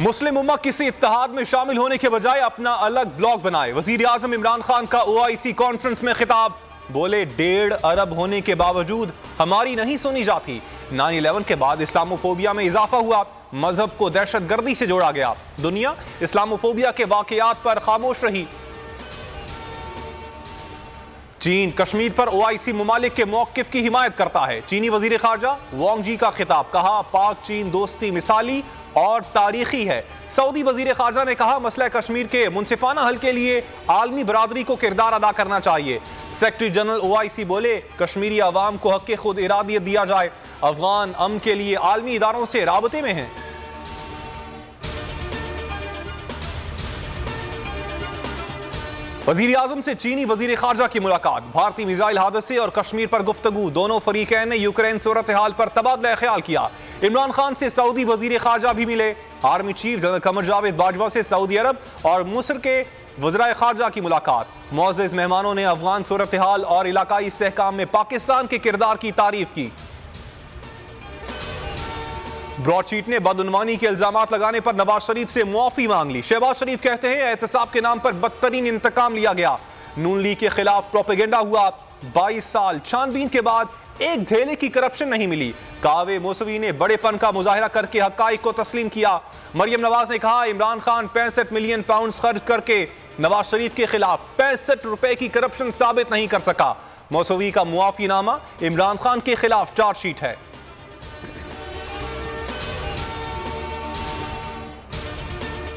मुस्लिम उम्मा किसी इत्तेहाद में शामिल होने के बजाय अपना अलग ब्लॉक बनाए। वजीर आजम इमरान खान का OIC कॉन्फ्रेंस में खिताब। बोले 1.5 अरब होने के बावजूद हमारी नहीं सुनी जाती। 9/11 के बाद इस्लामोफोबिया में इजाफा हुआ। मजहब को दहशतगर्दी से जोड़ा गया। दुनिया इस्लामोफोबिया के वाकयात पर खामोश रही। चीन कश्मीर पर OIC ममालिक के मौकिफ की हिमायत करता है। चीनी वजीर खारजा वांग जी का खिताब। कहा पाक चीन दोस्ती मिसाली और तारीखी है। सऊदी वजीर खारजा ने कहा मसला कश्मीर के मुनसिफाना हल के लिए आलमी बरादरी को किरदार अदा करना चाहिए। सेक्रेटरी जनरल OIC बोले कश्मीरी अवाम को हक खुद इरादियत दिया जाए। अफगान अमन के लिए आलमी इदारों से राबते में हैं। वजीर आजम से चीनी वजीर खारजा की मुलाकात। भारतीय मिसाइल हादसे और कश्मीर पर गुफ्तगू। दोनों फरीकैन ने यूक्रेन सूरत हाल पर तबादला ख्याल किया। इमरान खान से सऊदी वजीर खारजा भी मिले। Army chief general Qamar Javed Bajwa से सऊदी अरब और मिस्र के वज़राए खारजा की मुलाकात। मुअज़्ज़ज़ मेहमानों ने अफगान सूरत हाल और इलाकाई इस्तेहकाम में पाकिस्तान के किरदार की तारीफ की। ब्रॉडशीट ने बदउनवानी के इल्जामात लगाने पर नवाज शरीफ से मुआफी मांग ली। शहबाज शरीफ कहते हैं एहतसाब के नाम पर बदतरीन इंतकाम लिया गया। नून लीग के खिलाफ प्रोपेगेंडा हुआ। 22 साल छानबीन के बाद एक धेले की करप्शन नहीं मिली। कावे मौसवी ने बड़ेपन का मुजाहिरा करके हकाइक को तस्लीम किया। मरियम नवाज ने कहा इमरान खान 65 मिलियन पाउंड खर्च करके नवाज शरीफ के खिलाफ 65 रुपए की करप्शन साबित नहीं कर सका। मौसवी का मुआफीनामा इमरान खान के खिलाफ चार्जशीट है।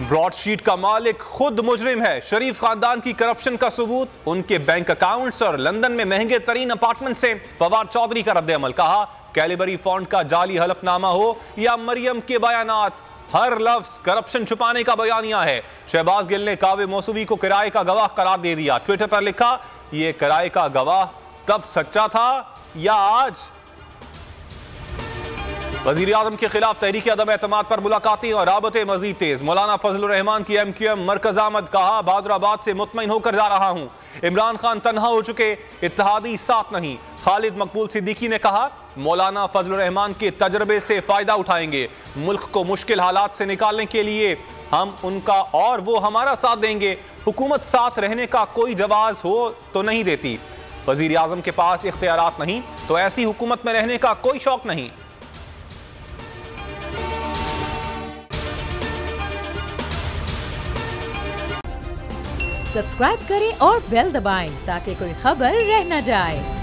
ब्रॉडशीट का मालिक खुद मुजरिम है। शरीफ खानदान की करप्शन का सबूत उनके बैंक अकाउंट्स और लंदन में महंगे तरीन अपार्टमेंट से। फवाद चौधरी का रद्द-ए-अमल। कहा कैलिबरी फॉन्ट का जाली हलफनामा हो या मरियम के बयानात, हर लफ्ज करप्शन छुपाने का बयानिया है। शहबाज गिल ने कावे मौसवी को किराए का गवाह करार दे दिया। ट्विटर पर लिखा यह किराए का गवाह तब सच्चा था या आज। वजीर आजम के खिलाफ तहरीक अदम एतमाद पर मुलाकातें और राबते मजीद तेज। मौलाना फजलुर रहमान की MQM मरकज आमद। कहा बहादुराबाद से मुतमईन होकर जा रहा हूं। इमरान खान तन्हा हो चुके, इत्तेहादी साथ नहीं। खालिद मकबूल सिद्दीकी ने कहा मौलाना फजलुर रहमान के तजर्बे से फायदा उठाएंगे। मुल्क को मुश्किल हालात से निकालने के लिए हम उनका और वो हमारा साथ देंगे। हुकूमत साथ रहने का कोई जवाज हो तो नहीं देती। वजीर आजम के पास इख्तियारात नहीं तो ऐसी हुकूमत में रहने का कोई शौक नहीं। सब्सक्राइब करें और बेल दबाएं ताकि कोई खबर रह न जाए।